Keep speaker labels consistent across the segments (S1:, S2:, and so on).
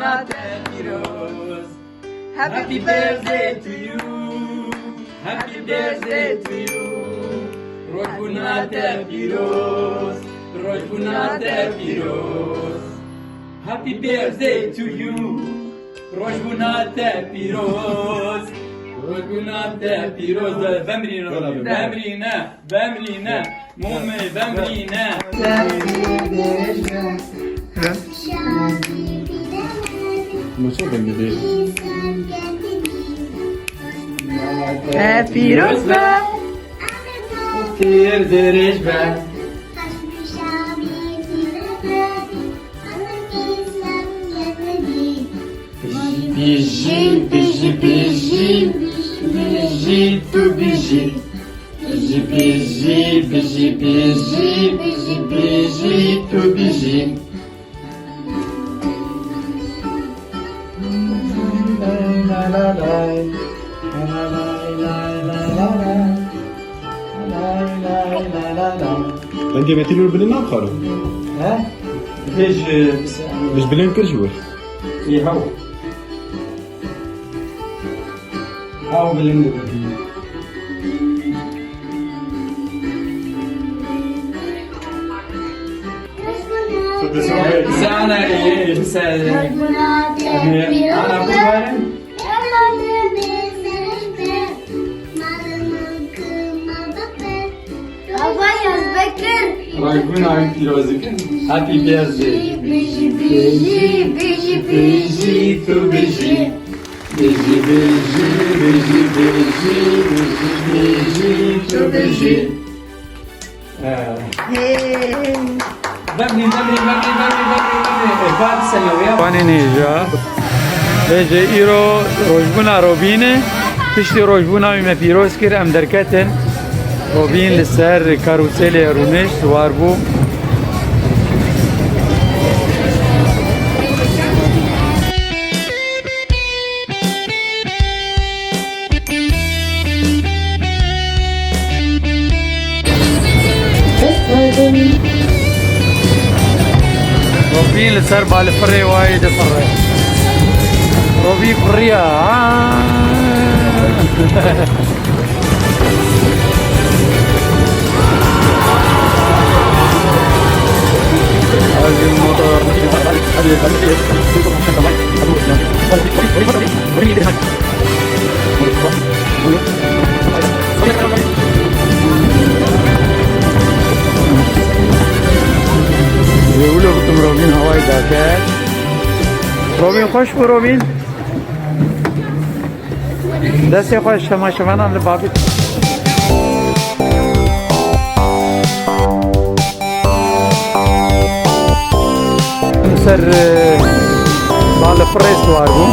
S1: Rojbuna te piroz. Happy birthday to you. Happy birthday to you. Rojbuna te piroz. Rojbuna te piroz. Happy birthday to you. Rojbuna te piroz. Rojbuna te piroz. Bemrine. Mume bemrine.
S2: Mucho bende.
S1: Piroz be. Tir deriş be. Biji, biji, biji, biji, tu biji. Biji, biji, biji, biji, biji, biji, tu biji.
S2: Bende metilur bilin ne yapar?
S1: Ha? Biji,
S2: Biz bilin kırışıyor.
S1: iyi hav. Hav bilindir. Sana iyi, sen. Ana bu var. Rojbuna pirozik. Happy birthday. Biji, tu biji. Biji, biji, biji, biji, biji, tu biji.
S3: Pani Nija. Veje iro rojbuna robine. Pişti rojbuna me piroz kir em derketin. Robin li ser karuseli runeş var bu. Robin li ser bal fırre vay de fırre. Robin fırriya. يقولوا بكم روبين هواي داكات روبين خوش بو روبين دستي خوش شما شمانا لبابي سر بال فريس واربو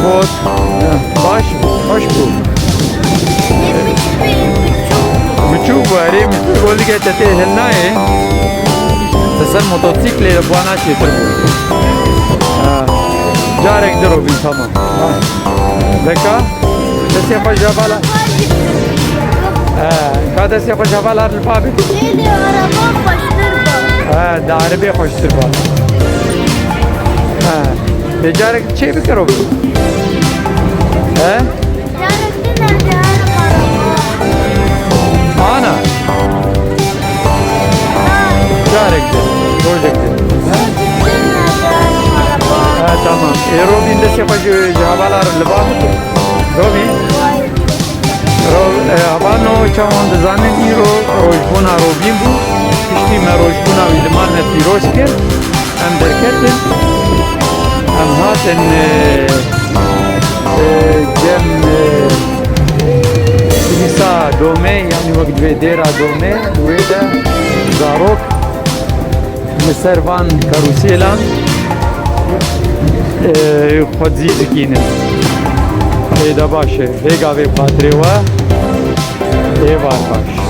S3: بوت باش خوش بو بچوب واري متقول لك تتي هناي تسر موتوسيكل لبوانا شيتر جارك دروبين تمام دكا دسي خوش جبالا كادسي خوش جبالا البابي ده عربي خوش تربا بجارك چه بکرو بی؟ آنا جارك ده روجك ده tamam روبين دسي خوش جهبالار لبابو روبين Abano çaman zanen iro rojbuna robin bu. İşte me rojbuna vilman me piroz kir. Em derketin. Em haten cem kilisa dome yani vakit ve dera dome ve de zarok meservan karuselan xodzi dikinin. Eda başı, vega ve patrewa, eva baş.